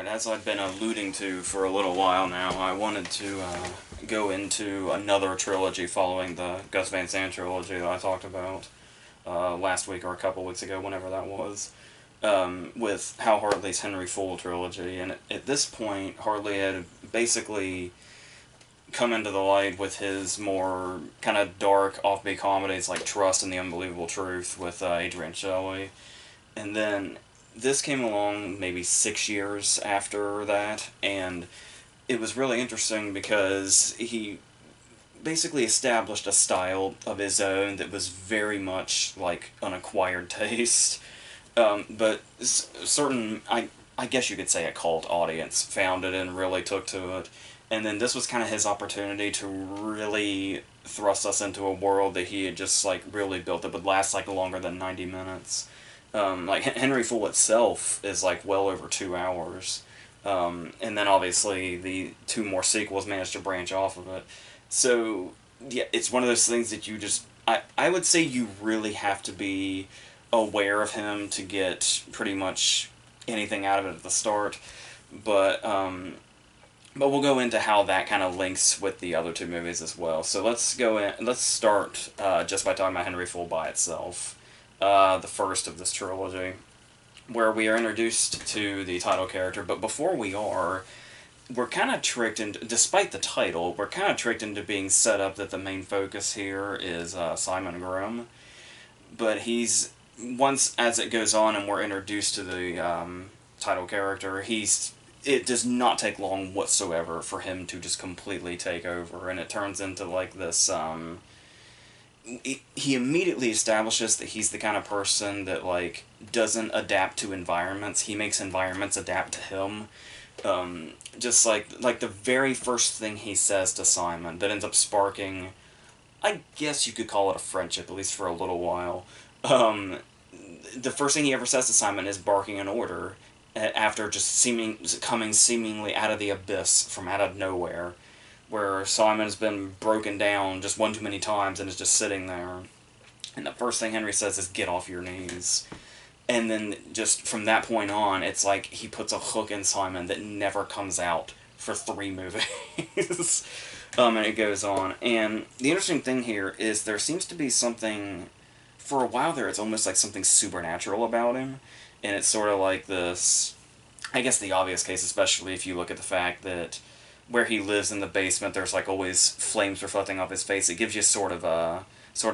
Alright, as I've been alluding to for a little while now, I wanted to go into another trilogy following the Gus Van Sant trilogy that I talked about last week or a couple weeks ago, whenever that was, with Hal Hartley's Henry Fool trilogy. And at this point, Hartley had basically come into the light with his more kind of dark, offbeat comedies like Trust and the Unbelievable Truth with Adrian Shelley. And then this came along maybe 6 years after that, and it was really interesting because he basically established a style of his own that was very much like an acquired taste. But certain, I guess you could say a cult audience found it and really took to it. And then this was kind of his opportunity to really thrust us into a world that he had just like really built that would last like longer than 90 minutes. Like Henry Fool itself is like well over 2 hours, and then obviously the two more sequels managed to branch off of it. So yeah, it's one of those things that you just I would say you really have to be aware of him to get pretty much anything out of it at the start, but we'll go into how that kind of links with the other two movies as well. So let's go in. Let's start just by talking about Henry Fool by itself. The first of this trilogy, where we are introduced to the title character, but before we are, we're kind of tricked into, despite the title, we're kind of tricked into being set up that the main focus here is Simon Grimm, but he's, once as it goes on and we're introduced to the title character, it does not take long whatsoever for him to just completely take over, and it turns into like this, he immediately establishes that he's the kind of person that like doesn't adapt to environments. He makes environments adapt to him. Just like the very first thing he says to Simon that ends up sparking, I guess you could call it a friendship, at least for a little while. The first thing he ever says to Simon is barking an order after just coming seemingly out of the abyss from out of nowhere, where Simon has been broken down just one too many times and is just sitting there. And the first thing Henry says is, "Get off your knees." And then just from that point on, it's like he puts a hook in Simon that never comes out for 3 movies. And it goes on. And the interesting thing here is there seems to be something, for a while there, it's almost like something supernatural about him. And it's sort of like this, I guess the obvious case, especially if you look at the fact that where he lives in the basement, there's like always flames reflecting off his face. It gives you sort of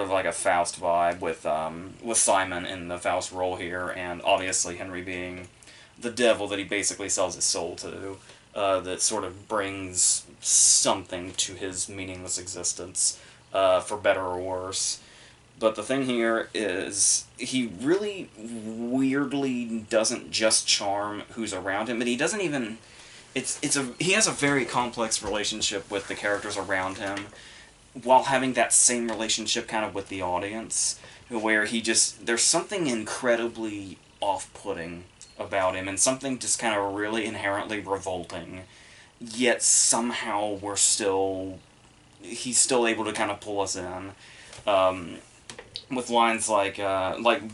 like a Faust vibe with Simon in the Faust role here, and obviously Henry being the devil that he basically sells his soul to, that sort of brings something to his meaningless existence, for better or worse. But the thing here is, he really weirdly doesn't just charm who's around him, but he doesn't even. He has a very complex relationship with the characters around him, while having that same relationship kind of with the audience, where there's something incredibly off-putting about him, and something just kind of really inherently revolting, yet somehow he's still able to kind of pull us in, with lines like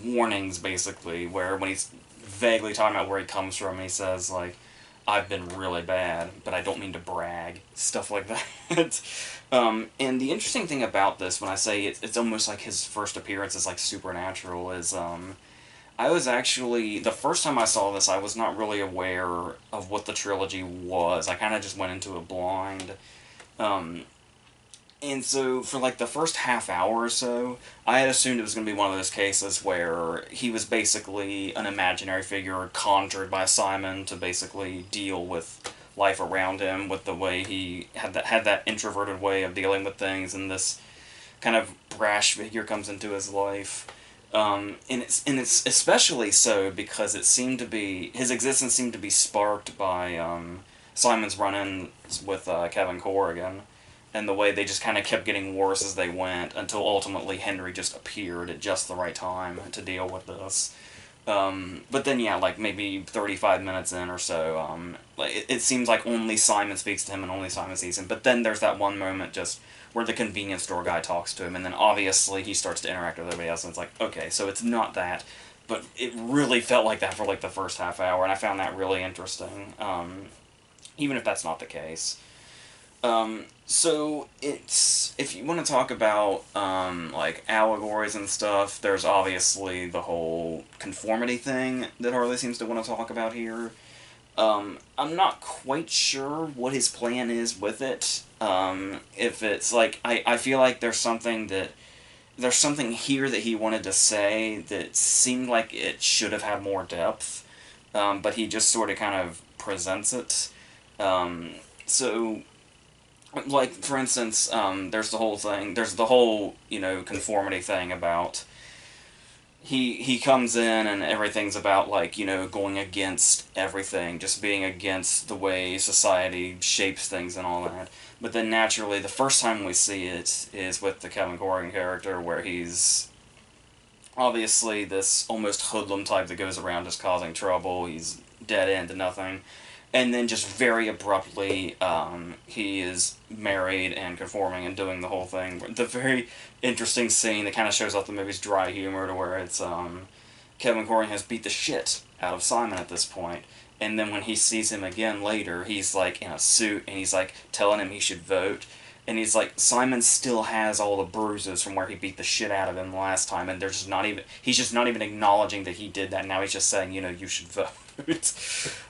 warnings, basically, where when he's vaguely talking about where he comes from, he says, like, "I've been really bad, but I don't mean to brag." Stuff like that. And the interesting thing about this, when I say it's almost like his first appearance is like supernatural, is I was actually, the first time I saw this, I was not really aware of what the trilogy was. I kind of just went into it blind. And so, for like the first half hour or so, I had assumed it was going to be one of those cases where he was basically an imaginary figure conjured by Simon to basically deal with life around him, with the way he had that introverted way of dealing with things, and this kind of brash figure comes into his life. And it's especially so because his existence seemed to be sparked by Simon's run-ins with Kevin Corrigan, and the way they just kind of kept getting worse as they went, until ultimately Henry just appeared at just the right time to deal with this. But then, yeah, like maybe 35 minutes in or so, it seems like only Simon speaks to him and only Simon sees him. But then there's that one moment just where the convenience store guy talks to him, and then obviously he starts to interact with everybody else, and it's like, okay, so it's not that. but it really felt like that for like the first half hour, and I found that really interesting. Even if that's not the case. So it's if you want to talk about like allegories and stuff, there's obviously the whole conformity thing that Harley seems to want to talk about here. I'm not quite sure what his plan is with it. If it's like I feel like there's something here that he wanted to say that seemed like it should have had more depth, but he just sort of kind of presents it. So like for instance, there's the whole conformity thing about he comes in and everything's about like going against everything, just being against the way society shapes things and all that. But then naturally, the first time we see it is with the Kevin Corrigan character, where he's obviously this almost hoodlum type that goes around just causing trouble. He's dead end to nothing. And then just very abruptly, he is married and conforming and doing the whole thing. The very interesting scene that kind of shows off the movie's dry humor, to where it's Kevin Corrigan has beat the shit out of Simon at this point. And then when he sees him again later, he's like in a suit and he's like telling him he should vote. And he's like, Simon still has all the bruises from where he beat the shit out of him last time, and he's just not even acknowledging that he did that. Now he's just saying, you should vote.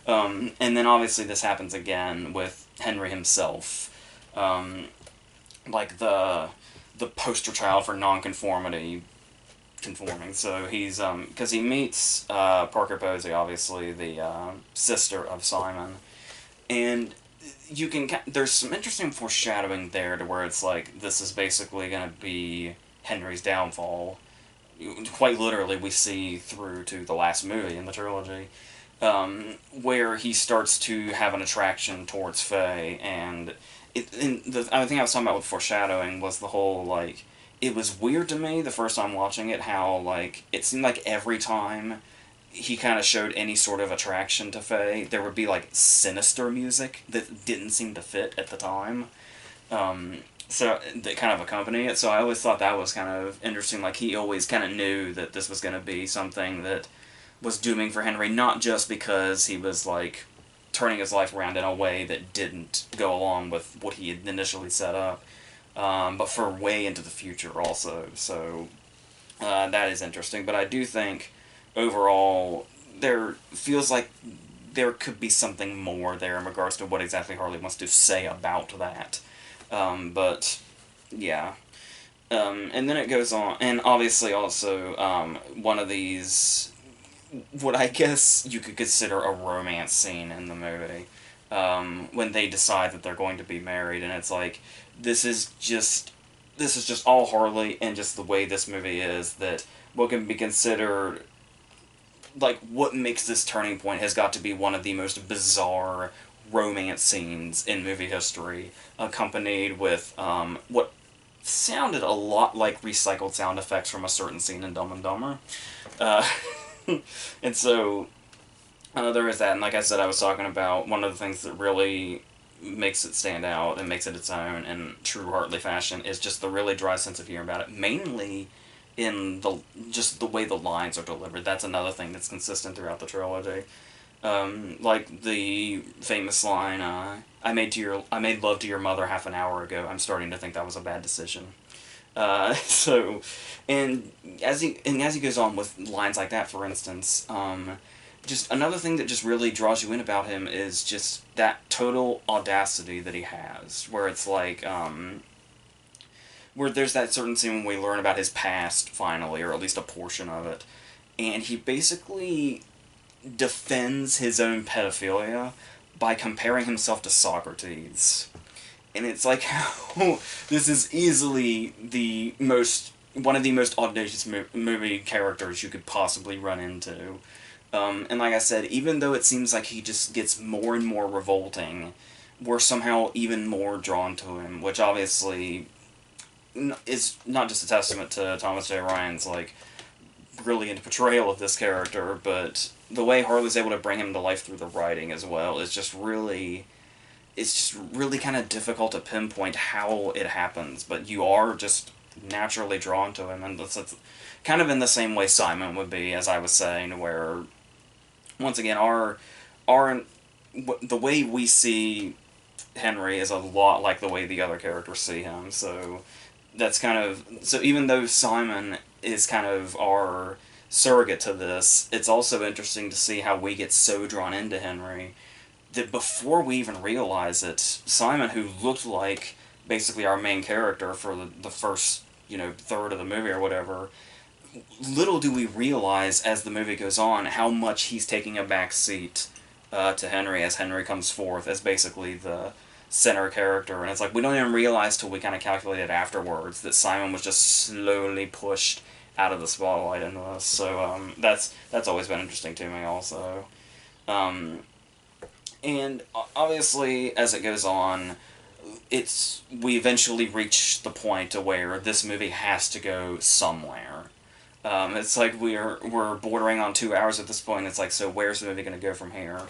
And then obviously this happens again with Henry himself. Like the poster child for nonconformity conforming. So he's, because he meets Parker Posey, obviously, the sister of Simon. And there's some interesting foreshadowing there, to where it's like this is basically going to be Henry's downfall. Quite literally, we see through to the last movie in the trilogy, where he starts to have an attraction towards Faye. And the other thing I was talking about with foreshadowing was the whole, like, it was weird to me the first time watching it how, like, it seemed like every time he kind of showed any sort of attraction to Faye, there would be like sinister music that didn't seem to fit at the time. So that kind of accompany it. So I always thought that was kind of interesting. Like he always kind of knew that this was going to be something that was dooming for Henry, not just because he was like turning his life around in a way that didn't go along with what he had initially set up, but for way into the future also. So that is interesting. But I do think overall, there feels like there could be something more there in regards to what exactly Harley wants to say about that. But, yeah. And then it goes on, and obviously also, one of these, what I guess you could consider a romance scene in the movie, when they decide that they're going to be married, and it's like, this is just all Harley, and just the way this movie is, that what can be considered, like, what makes this turning point has got to be one of the most bizarre romance scenes in movie history, accompanied with what sounded a lot like recycled sound effects from a certain scene in Dumb and Dumber. Uh, and so, there is that, and like I said, I was talking about one of the things that really makes it stand out and makes it its own in true Hartley fashion is just the really dry sense of humor about it, mainly in just the way the lines are delivered. That's another thing that's consistent throughout the trilogy. Like the famous line, I made love to your mother half an hour ago. I'm starting to think that was a bad decision." So, and as he goes on with lines like that, for instance, just another thing that just really draws you in about him is just that total audacity that he has, where it's like, where there's that certain scene when we learn about his past, finally, or at least a portion of it, and he basically defends his own pedophilia by comparing himself to Socrates. And it's like how this is easily one of the most audacious movie characters you could possibly run into. And like I said, even though it seems like he just gets more and more revolting, we're somehow even more drawn to him, which obviously is not just a testament to Thomas J. Ryan's, like, brilliant portrayal of this character, but the way Harley's able to bring him to life through the writing as well is just really... It's just really kind of difficult to pinpoint how it happens, but you are just naturally drawn to him, and it's kind of in the same way Simon would be, as I was saying, where once again our the way we see Henry is a lot like the way the other characters see him. So that's kind of so even though Simon is kind of our surrogate to this, it's also interesting to see how we get so drawn into Henry that before we even realize it, Simon, who looked like basically our main character for the first, third of the movie or whatever, little do we realize as the movie goes on how much he's taking a back seat to Henry as Henry comes forth as basically the center character. And it's like we don't even realize till we kind of calculate it afterwards that Simon was just slowly pushed out of the spotlight in this. So that's always been interesting to me also. And obviously, as it goes on, we eventually reach the point to where this movie has to go somewhere. It's like we're bordering on 2 hours at this point. It's like, so where's the movie going to go from here?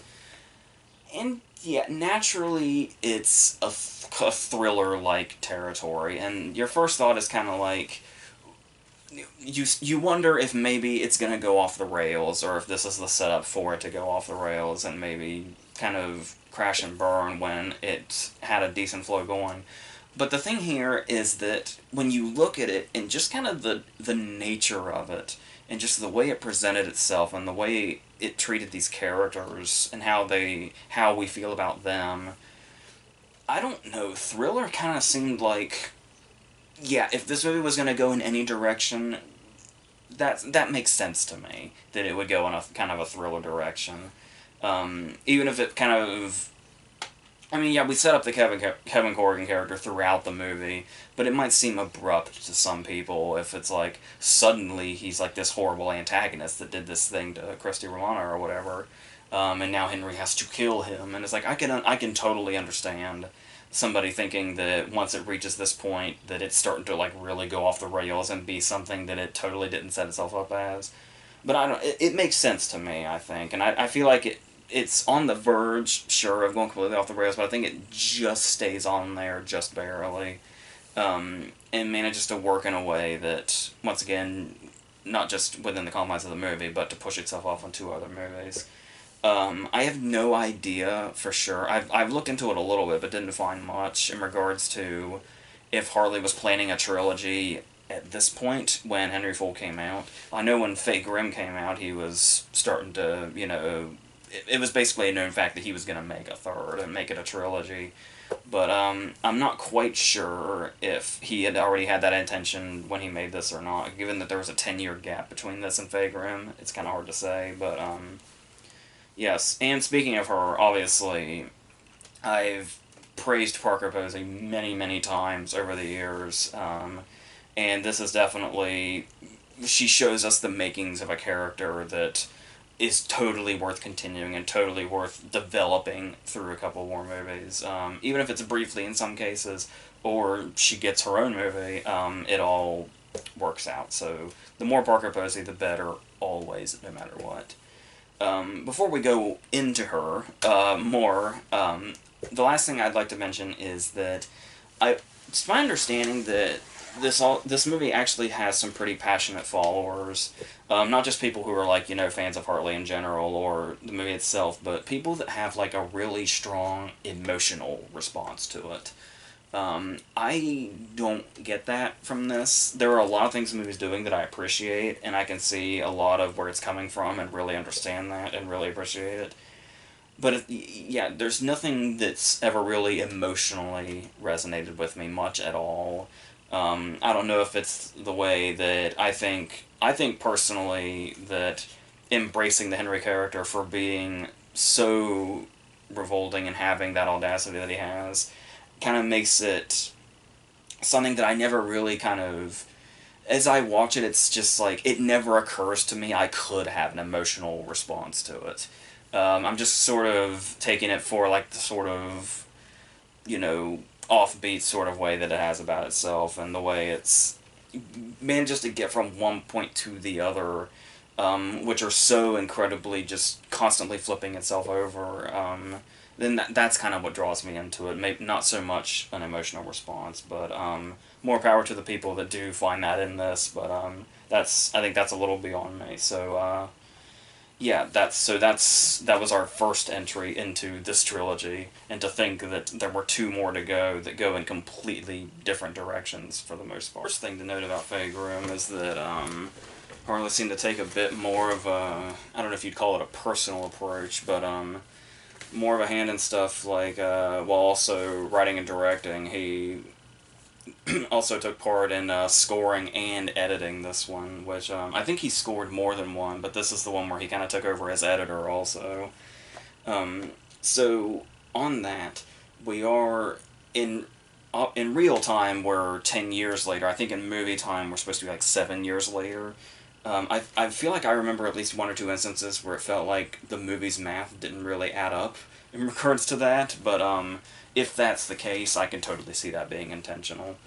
And yeah, naturally, it's a thriller-like territory, and your first thought is kind of like, you wonder if maybe it's going to go off the rails, or if this is the setup for it to go off the rails and maybe kind of crash and burn when it had a decent flow going. But the thing here is that when you look at it and just kind of the nature of it, and just the way it presented itself, and the way it treated these characters, and how we feel about them, I don't know, thriller kind of seemed like, yeah, if this movie was going to go in any direction, that makes sense to me, that it would go in a kind of a thriller direction. Even if it kind of... I mean, yeah, we set up the Kevin Corrigan character throughout the movie, but it might seem abrupt to some people if it's like, suddenly he's like this horrible antagonist that did this thing to Christy Romano or whatever, and now Henry has to kill him, and it's like, I can totally understand somebody thinking that once it reaches this point that it's starting to like really go off the rails and be something that it totally didn't set itself up as. But I don't. It makes sense to me, I think, and I feel like it's on the verge, sure, of going completely off the rails, but I think it just stays on there just barely, and manages to work in a way that, once again, not just within the confines of the movie, but to push itself off on two other movies. I have no idea for sure. I've looked into it a little bit, but didn't find much in regards to if Hartley was planning a trilogy at this point when Henry Fool came out. I know when Faye Grimm came out, he was starting to, it was basically a known fact that he was going to make a third and make it a trilogy. But I'm not quite sure if he had already had that intention when he made this or not. Given that there was a 10-year gap between this and Faye Grimm, it's kind of hard to say. But yes, and speaking of her, obviously, I've praised Parker Posey many, many times over the years. And this is definitely... She shows us the makings of a character that is totally worth continuing and totally worth developing through a couple more movies. Even if it's briefly in some cases, or she gets her own movie, it all works out. So the more Parker Posey, the better, always, no matter what. Before we go into her more, the last thing I'd like to mention is that it's my understanding that this movie actually has some pretty passionate followers. Not just people who are like, fans of Hartley in general or the movie itself, but people that have like a really strong emotional response to it. I don't get that from this. There are a lot of things the movie's doing that I appreciate, and I can see a lot of where it's coming from and really understand that and really appreciate it. But, yeah, there's nothing that's ever really emotionally resonated with me much at all. I don't know if it's the way that I think personally that embracing the Henry character for being so revolting and having that audacity that he has kind of makes it something that I never really kind of... As I watch it, it's just like, it never occurs to me I could have an emotional response to it. I'm just sort of taking it for like the sort of, offbeat sort of way that it has about itself, and the way it's manages to get from one point to the other, which are so incredibly just constantly flipping itself over, then that's kind of what draws me into it. Maybe not so much an emotional response, but more power to the people that do find that in this. But I think that's a little beyond me. So yeah, that was our first entry into this trilogy, and to think that there were two more to go that go in completely different directions for the most part. First thing to note about Faye Grimm is that Harley seemed to take a bit more of a, I don't know if you'd call it a personal approach, but more of a hand in stuff, like while also writing and directing. He also took part in scoring and editing this one, which I think he scored more than one, but this is the one where he kind of took over as editor also. So on that, we are in real time. We're 10 years later. I think in movie time we're supposed to be like 7 years later. I feel like I remember at least one or two instances where it felt like the movie's math didn't really add up in regards to that, but if that's the case, I can totally see that being intentional.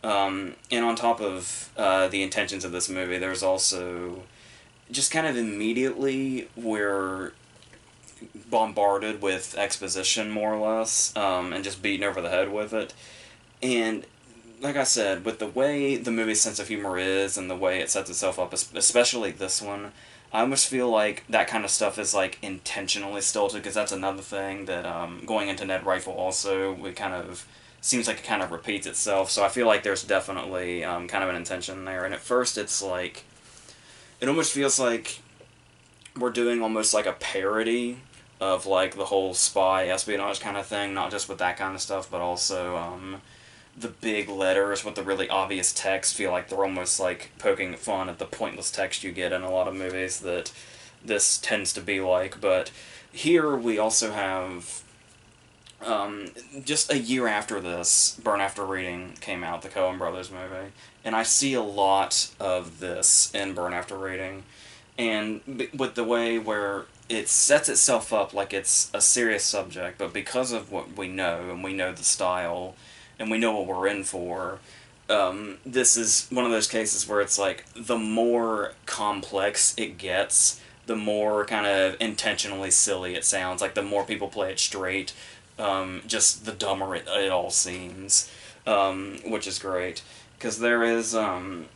And on top of the intentions of this movie, there's also just kind of immediately we're bombarded with exposition, more or less, and just beaten over the head with it. And like I said, with the way the movie's sense of humor is and the way it sets itself up, especially this one, I almost feel like that kind of stuff is like intentionally stilted, because that's another thing that going into Ned Rifle also, we kind of seems like it kind of repeats itself. So I feel like there's definitely kind of an intention there. And at first, it's like it almost feels like we're doing almost like a parody of like the whole spy espionage kind of thing, not just with that kind of stuff, but also the big letters with the really obvious text feel like they're almost like poking fun at the pointless text you get in a lot of movies that this tends to be like. But here we also have, just a year after this, Burn After Reading came out, the Coen Brothers movie, and I see a lot of this in Burn After Reading, and with the way where it sets itself up like it's a serious subject, but because of what we know, and we know the style, and we know what we're in for, this is one of those cases where it's like the more complex it gets, the more kind of intentionally silly it sounds. Like the more people play it straight, just the dumber it all seems, which is great. Because there is, and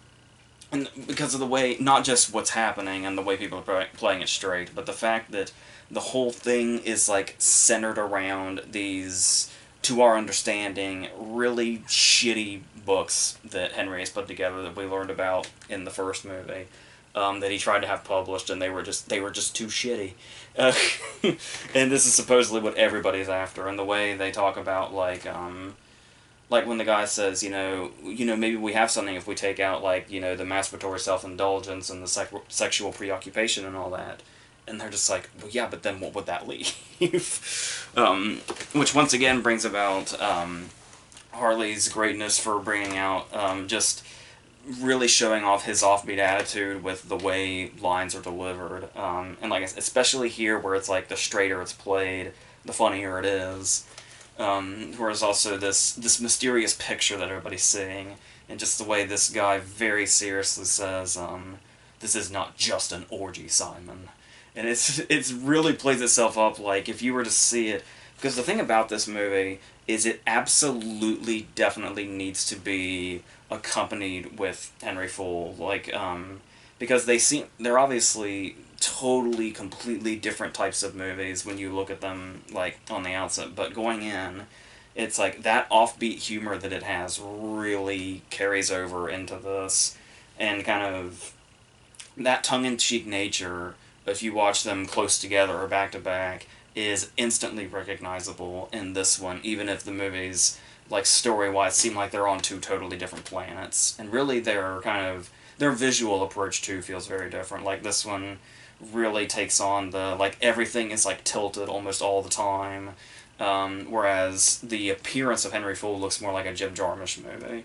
because of the way, not just what's happening and the way people are playing it straight, but the fact that the whole thing is like centered around these, to our understanding, really shitty books that Henry has put together that we learned about in the first movie, that he tried to have published, and they were just too shitty. Uh, and this is supposedly what everybody's after, and the way they talk about like when the guy says, maybe we have something if we take out, like, the masturbatory self-indulgence and the sexual preoccupation and all that. And they're just like, well, yeah, but then what would that leave? Which once again brings about Harley's greatness for bringing out, just really showing off his offbeat attitude with the way lines are delivered. And like, especially here where it's like the straighter it's played, the funnier it is. Whereas also this mysterious picture that everybody's seeing, and just the way this guy very seriously says, this is not just an orgy, Simon. And it's really plays itself up like if you were to see it, because the thing about this movie is it absolutely, definitely needs to be accompanied with Henry Fool, like, because they're obviously totally, completely different types of movies when you look at them, like, on the outset, but going in, it's like that offbeat humor that it has really carries over into this, and kind of that tongue-in-cheek nature, if you watch them close together or back-to-back, is instantly recognizable in this one, even if the movies, like, story-wise, seem like they're on two totally different planets. And really, their visual approach, too, feels very different. Like, this one really takes on like, everything is, like, tilted almost all the time, whereas the appearance of Henry Fool looks more like a Jim Jarmusch movie.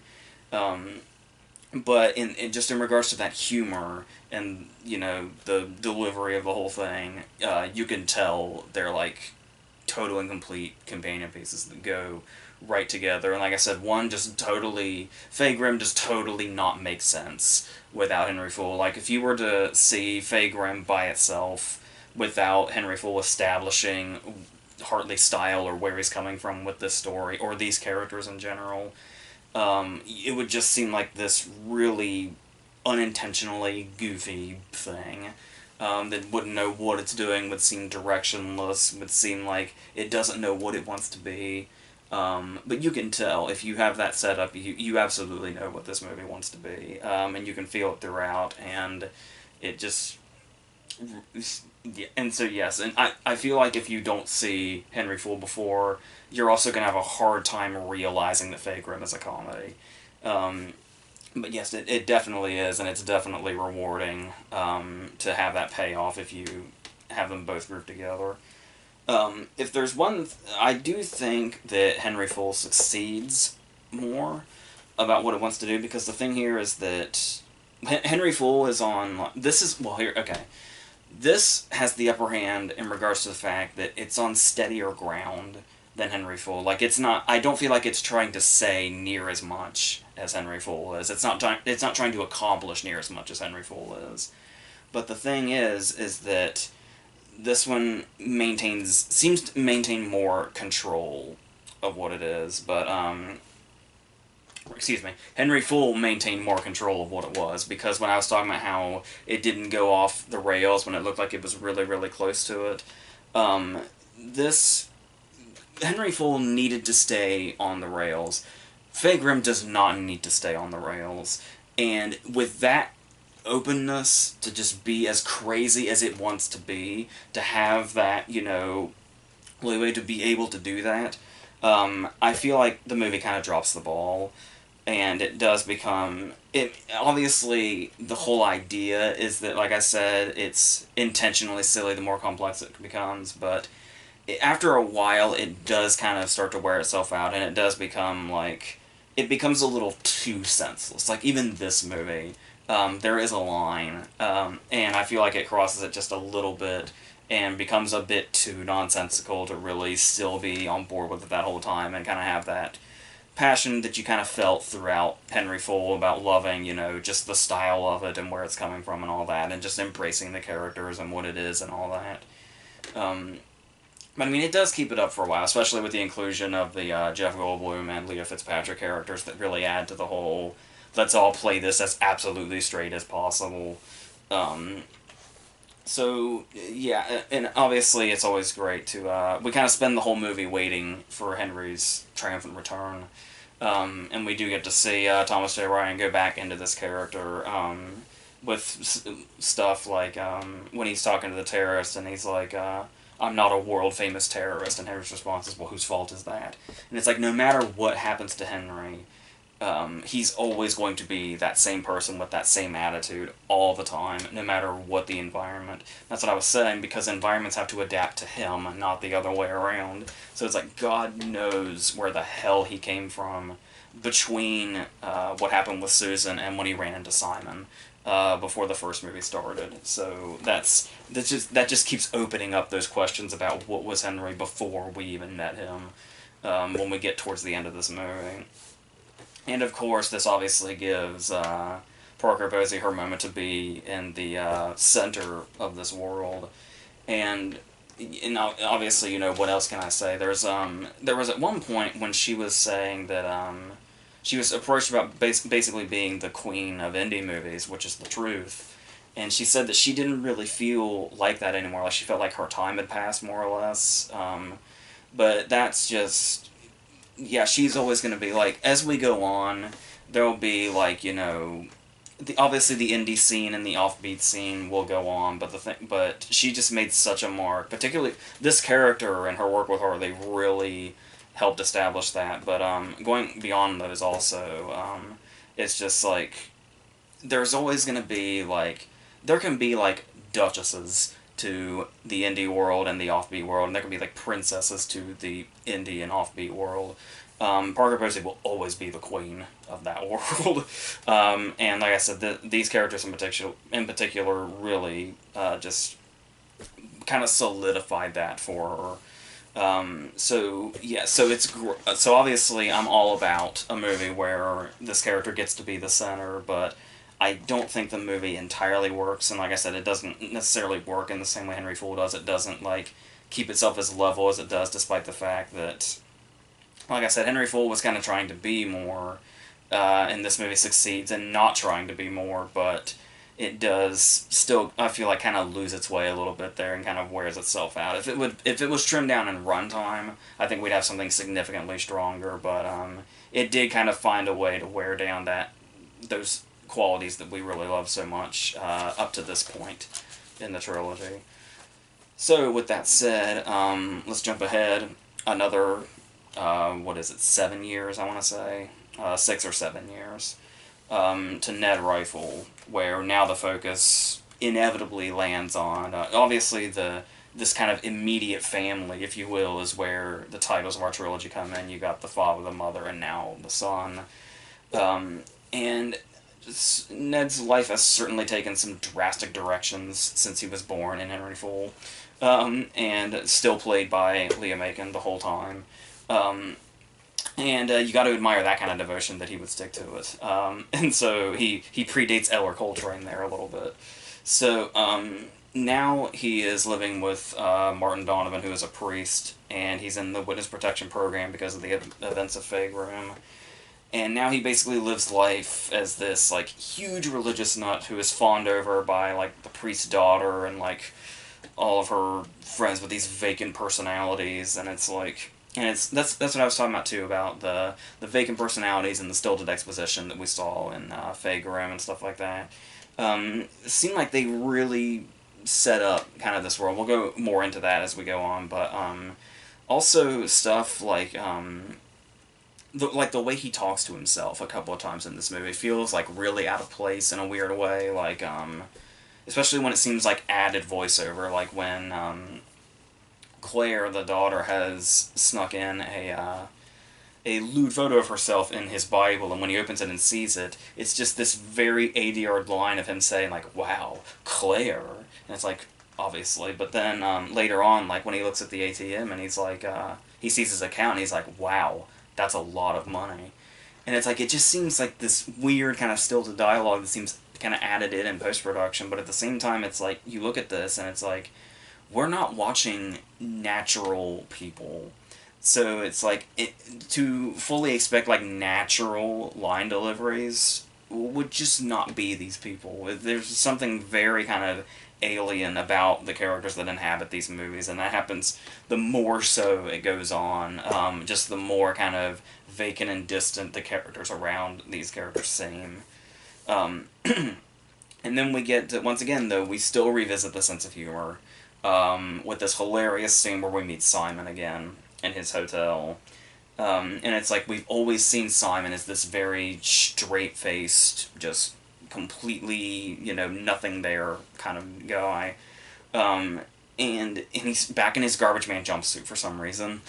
But just in regards to that humor and, the delivery of the whole thing, you can tell they're, like, total and complete companion pieces that go right together. And like I said, Faye Grimm just totally not make sense without Henry Fool. Like, if you were to see Faye Grimm by itself without Henry Fool establishing Hartley style or where he's coming from with this story or these characters in general. It would just seem like this really unintentionally goofy thing that wouldn't know what it's doing, would seem directionless, would seem like it doesn't know what it wants to be. But you can tell, if you have that set up, you absolutely know what this movie wants to be. And you can feel it throughout, and it just... Yeah, and so yes, and I feel like if you don't see Henry Fool before, you're also going to have a hard time realizing that Fake Rim is a comedy. Um, but yes, it definitely is, and it's definitely rewarding to have that payoff if you have them both grouped together. If there's one, I do think that Henry Fool succeeds more about what it wants to do, because the thing here is that Henry Fool is on. This is well here. Okay, this has the upper hand in regards to the fact that it's on steadier ground than Henry Fool. Like, it's not. I don't feel like it's trying to say near as much as Henry Fool is. It's not. It's not trying to accomplish near as much as Henry Fool is. But the thing is that this one seems to maintain more control of what it is. But excuse me, Henry Fool maintained more control of what it was, because when I was talking about how it didn't go off the rails when it looked like it was really, really close to it, this Henry Fool needed to stay on the rails. Fake Rim does not need to stay on the rails, and with that openness to just be as crazy as it wants to be, to have that, leeway to be able to do that, I feel like the movie kind of drops the ball, and it does become... Obviously, the whole idea is that, like I said, it's intentionally silly the more complex it becomes, but after a while, it does kind of start to wear itself out, and it does become, like... It becomes a little too senseless. Like, even this movie, there is a line, and I feel like it crosses it just a little bit, and becomes a bit too nonsensical to really still be on board with it that whole time, and kind of have that passion that you kind of felt throughout Henry Fool about loving, just the style of it and where it's coming from and all that, and just embracing the characters and what it is and all that. But I mean, it does keep it up for a while, especially with the inclusion of the Jeff Goldblum and Leah Fitzpatrick characters that really add to the whole, let's all play this as absolutely straight as possible. So, yeah, and obviously it's always great to... we kind of spend the whole movie waiting for Henry's triumphant return. And we do get to see Thomas J. Ryan go back into this character with stuff like when he's talking to the terrorist and he's like, I'm not a world-famous terrorist, and Henry's response is, well, whose fault is that? And it's like, no matter what happens to Henry, he's always going to be that same person with that same attitude all the time, no matter what the environment. That's what I was saying, because environments have to adapt to him, not the other way around. So it's like, God knows where the hell he came from between what happened with Susan and when he ran into Simon. Before the first movie started. So that just keeps opening up those questions about what was Henry before we even met him, when we get towards the end of this movie. And of course, this obviously gives Parker Posey her moment to be in the center of this world. And obviously, what else can I say? There was at one point when she was saying that she was approached about basically being the queen of indie movies, which is the truth. And she said that she didn't really feel like that anymore. Like, she felt like her time had passed, more or less. But that's just... Yeah, she's always going to be, like, as we go on, there'll be, like, obviously the indie scene and the offbeat scene will go on, but she just made such a mark. Particularly, this character and her work with her, they really helped establish that. But going beyond those also, it's just like, there's always going to be, like, there can be, like, duchesses to the indie world and the offbeat world, and there can be, like, princesses to the indie and offbeat world. Parker Posey will always be the queen of that world. And like I said, these characters in particular really just kind of solidified that for her. So obviously I'm all about a movie where this character gets to be the center, but I don't think the movie entirely works, and like I said, it doesn't necessarily work in the same way Henry Fool does. It doesn't, like, keep itself as level as it does, despite the fact that, like I said, Henry Full was kind of trying to be more, and this movie succeeds in not trying to be more, but it does still, I feel like, kind of lose its way a little bit there and kind of wears itself out. If it was trimmed down in runtime, I think we'd have something significantly stronger, but it did kind of find a way to wear down those qualities that we really love so much up to this point in the trilogy. So with that said, let's jump ahead another, 7 years, I want to say, 6 or 7 years, to Ned Rifle, where now the focus inevitably lands on, obviously this kind of immediate family, if you will, is where the titles of our trilogy come in. You got the father, the mother, and now the son. And Ned's life has certainly taken some drastic directions since he was born in Henry Full, and still played by Leah Macon the whole time. And you got to admire that kind of devotion that he would stick to it. And so he predates Eller Coltrane there a little bit. So now he is living with Martin Donovan, who is a priest, and he's in the witness protection program because of the events of Fay Grimm. And now he basically lives life as this, like, huge religious nut who is fawned over by, like, the priest's daughter and, like, all of her friends with these vacant personalities, and it's like... And that's what I was talking about, too, about the vacant personalities and the stilted exposition that we saw in Fay Grimm and stuff like that. It seemed like they really set up kind of this world. We'll go more into that as we go on, but also stuff like... the way he talks to himself a couple of times in this movie feels like really out of place in a weird way, like especially when it seems like added voiceover, like when Claire, the daughter, has snuck in a lewd photo of herself in his Bible, and when he opens it and sees it, it's just this very 80-yard line of him saying, like, wow, Claire, and it's like, obviously, but then later on, like, when he looks at the ATM and he's like, he sees his account and he's like, wow, that's a lot of money. And it's like, it just seems like this weird kind of stilted dialogue that seems kind of added in post-production, but at the same time, it's like, you look at this and it's like, we're not watching natural people. So it's like, to fully expect, like, natural line deliveries would just not be these people. There's something very kind of alien about the characters that inhabit these movies, and that happens the more so it goes on, just the more kind of vacant and distant the characters around these characters seem. And then we get to, once again, though, we still revisit the sense of humor, with this hilarious scene where we meet Simon again in his hotel. And it's like, we've always seen Simon as this very straight-faced, just completely, nothing there kind of guy. And he's back in his garbage man jumpsuit for some reason,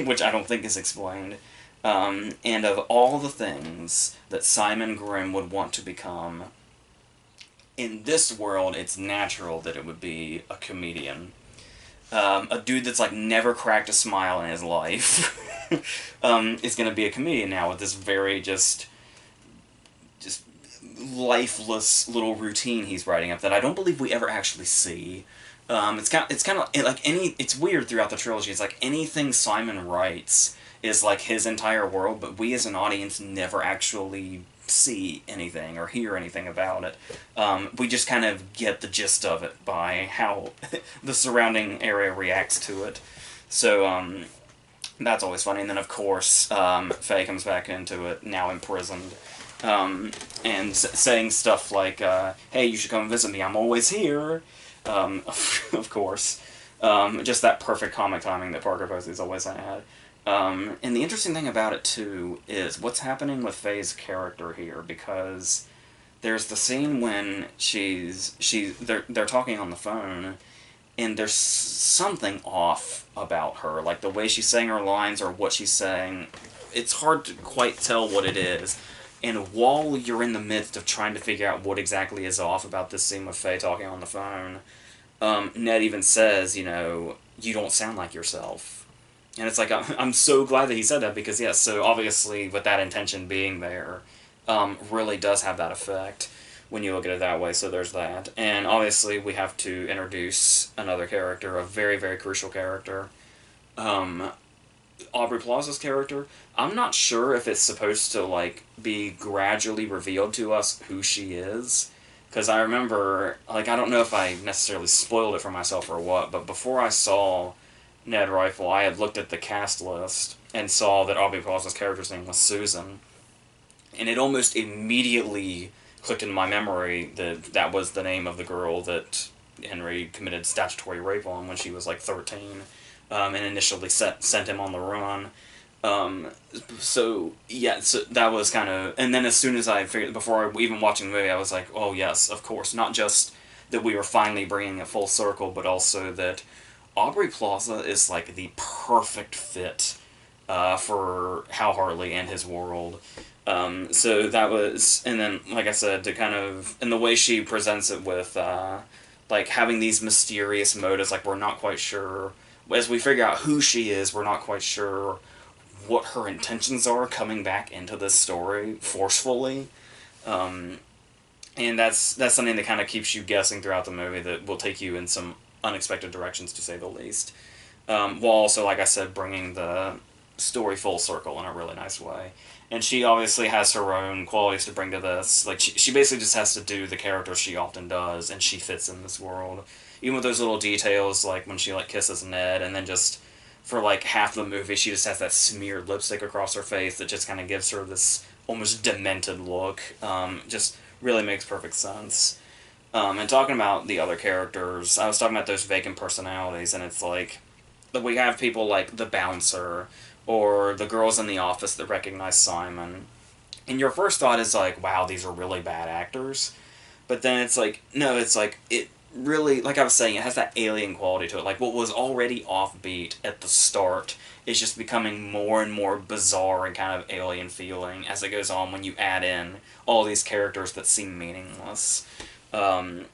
which I don't think is explained. And of all the things that Simon Grimm would want to become, in this world, it's natural that it would be a comedian. A dude that's, like, never cracked a smile in his life is going to be a comedian now with this very just lifeless little routine he's writing up that I don't believe we ever actually see. It's kind of like it's weird throughout the trilogy. It's like anything Simon writes is like his entire world, but we as an audience never actually see anything or hear anything about it. We just kind of get the gist of it by how the surrounding area reacts to it. So that's always funny. And then, of course, Faye comes back into it, now imprisoned, and saying stuff like, hey, you should come visit me, I'm always here. Of course. Just that perfect comic timing that Parker Posey's always had. And the interesting thing about it, too, is what's happening with Faye's character here, because there's the scene when they're talking on the phone, and there's something off about her, like the way she's saying her lines or what she's saying. It's hard to quite tell what it is. And while you're in the midst of trying to figure out what exactly is off about this scene with Faye talking on the phone, Ned even says, you don't sound like yourself. And it's like, I'm so glad that he said that, because, yes, so obviously with that intention being there, really does have that effect. when you look at it that way. So there's that, and obviously we have to introduce another character, a very very crucial character. Um, Aubrey Plaza's character. I'm not sure if it's supposed to like be gradually revealed to us who she is, because I remember like I don't know if I necessarily spoiled it for myself or what, but before I saw Ned Rifle, I had looked at the cast list and saw that Aubrey Plaza's character's name was Susan, and it almost immediately clicked into my memory that that was the name of the girl that Henry committed statutory rape on when she was like 13, and initially sent him on the run. Um, so yeah, so that was kind of, and then as soon as I figured, before even watching the movie, I was like, oh yes, of course, not just that we were finally bringing it full circle, but also that Aubrey Plaza is like the perfect fit for Hal Hartley and his world. So that was, and then like I said, to kind of, and the way she presents it with like having these mysterious motives, like we're not quite sure as we figure out who she is, we're not quite sure what her intentions are coming back into this story forcefully. Um, and that's something that kind of keeps you guessing throughout the movie that will take you in some unexpected directions, to say the least. While also, like I said, bringing the story full circle in a really nice way. And she obviously has her own qualities to bring to this. Like, she basically just has to do the character she often does, and she fits in this world. Even with those little details, like when she, like, kisses Ned, and then just for, like, half the movie, she just has that smeared lipstick across her face that just kind of gives her this almost demented look. Just really makes perfect sense. And talking about the other characters, I was talking about those vacant personalities, and it's like we have people like the bouncer or the girls in the office that recognize Simon. And your first thought is like, wow, these are really bad actors. But then it's like, no, it's like, it really, like I was saying, it has that alien quality to it. Like, what was already offbeat at the start is just becoming more and more bizarre and kind of alien feeling as it goes on when you add in all these characters that seem meaningless. Um,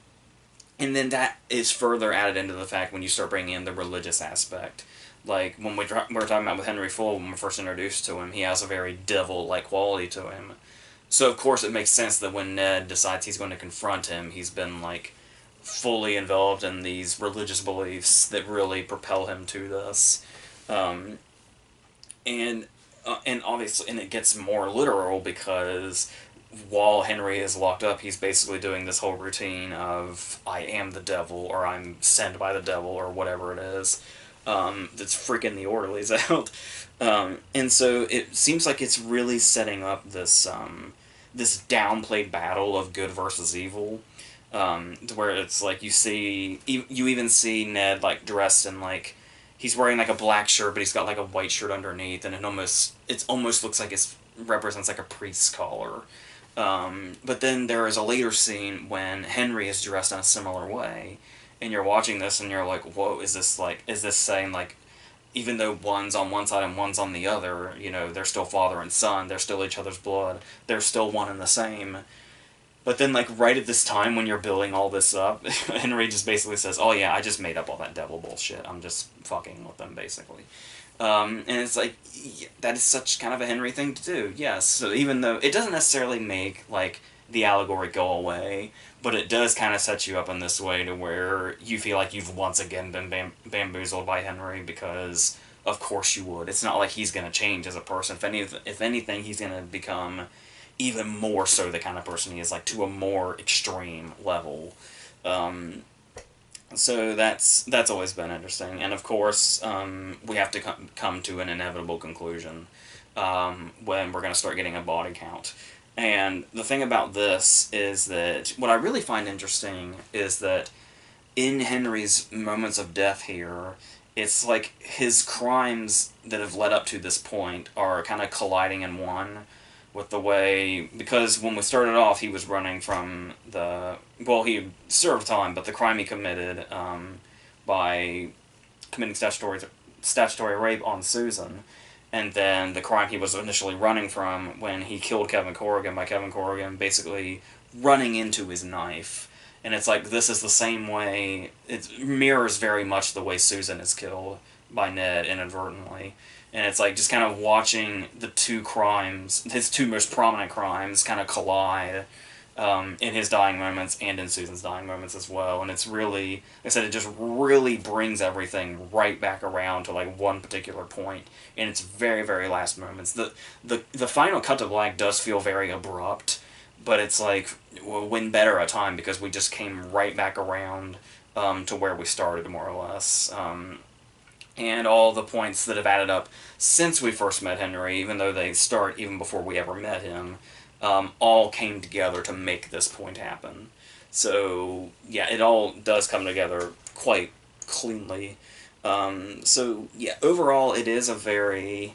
and then that is further added into the fact when you start bringing in the religious aspect. Like, when we were talking about with Henry Full, when we first introduced to him, he has a very devil-like quality to him. So, of course, it makes sense that when Ned decides he's going to confront him, he's been, like, fully involved in these religious beliefs that really propel him to this. Um, and obviously, and it gets more literal because while Henry is locked up, he's basically doing this whole routine of I am the devil, or I'm sent by the devil, or whatever it is. That's freaking the orderlies out. And so it seems like it's really setting up this downplayed battle of good versus evil, to where it's like you even see Ned like dressed in like he's wearing like a black shirt, but he's got like a white shirt underneath, and it almost looks like it represents like a priest's collar. But then there is a later scene when Henry is dressed in a similar way, and you're watching this and you're like, whoa, is this saying like, even though one's on one side and one's on the other, you know, they're still father and son, they're still each other's blood, they're still one and the same. But then, like, right at this time when you're building all this up, Henry just basically says, oh yeah, I just made up all that devil bullshit, I'm just fucking with them, basically. And it's like, yeah, that is such kind of a Henry thing to do, yes. So even though it doesn't necessarily make, like, the allegory go away, but it does kind of set you up in this way to where you feel like you've once again been bamboozled by Henry, because of course you would. It's not like he's going to change as a person. If anything, he's going to become even more so the kind of person he is, like, to a more extreme level. So that's always been interesting, and of course, we have to come to an inevitable conclusion when we're going to start getting a body count. And the thing about this is that what I really find interesting is that in Henry's moments of death here, it's like his crimes that have led up to this point are kind of colliding in one with the way, because when we started off, he was running from he served time, but the crime he committed by committing statutory rape on Susan, and then the crime he was initially running from when he killed Kevin Corrigan, by Kevin Corrigan basically running into his knife. And it's like, this is the same way, it mirrors very much the way Susan is killed by Ned inadvertently. And it's like just kind of watching the two crimes, his two most prominent crimes, kind of collide. in his dying moments and in Susan's dying moments as well. And it's really, like I said, it just really brings everything right back around to like one particular point in its very, very last moments. The final cut to black does feel very abrupt, but it's like, well, when better a time, because we just came right back around to where we started, more or less. And all the points that have added up since we first met Henry, even though they start even before we ever met him, all came together to make this point happen. So yeah, it all does come together quite cleanly. So yeah, overall, it's a very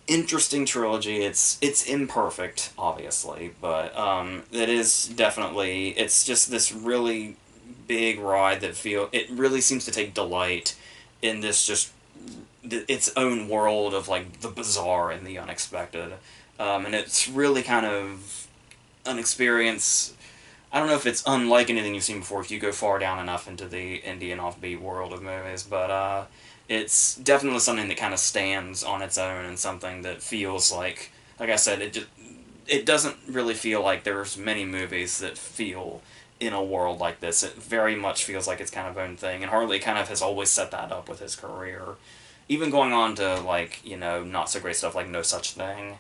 interesting trilogy. It's imperfect, obviously, but it is definitely, it's just this really big ride that it really seems to take delight in this just its own world of like the bizarre and the unexpected, and it's really kind of an experience. I don't know if it's unlike anything you've seen before if you go far down enough into the indie and offbeat world of movies, but it's definitely something that kind of stands on its own, and something that feels like I said, it doesn't really feel like there's many movies that feel in a world like this. It very much feels like its kind of own thing, and Hartley kind of has always set that up with his career. Even going on to, like, not so great stuff like No Such Thing,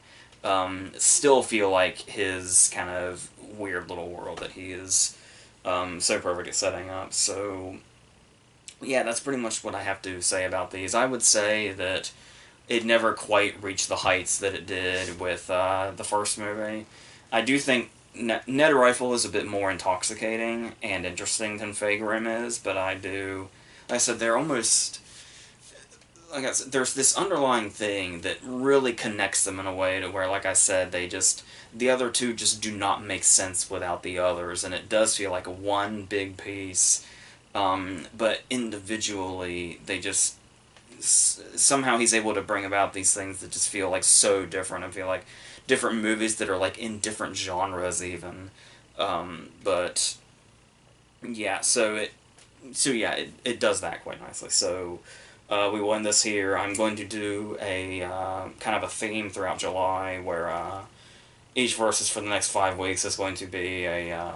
still feel like his kind of weird little world that he is so perfect at setting up. So, yeah, that's pretty much what I have to say about these. I would say that it never quite reached the heights that it did with the first movie. I do think Ned Rifle is a bit more intoxicating and interesting than Fagrim is, but like I said, they're almost, like I said, there's this underlying thing that really connects them in a way to where, like I said, the other two just do not make sense without the others, and it does feel like one big piece, but individually, they just, somehow he's able to bring about these things that just feel like so different, and feel like different movies that are like in different genres even. But yeah, it does that quite nicely. So we will end this here. I'm going to do a kind of a theme throughout July where each versus for the next 5 weeks is going to be a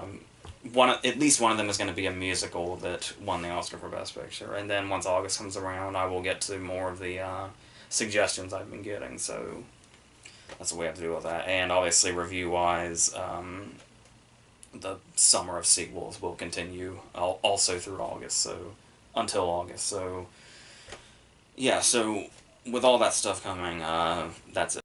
at least one of them is going to be a musical that won the Oscar for Best Picture, and then once August comes around, I will get to more of the suggestions I've been getting. So that's what we have to do with that, and obviously review wise, the summer of sequels will continue also through August. So until August. So yeah. So with all that stuff coming, that's it.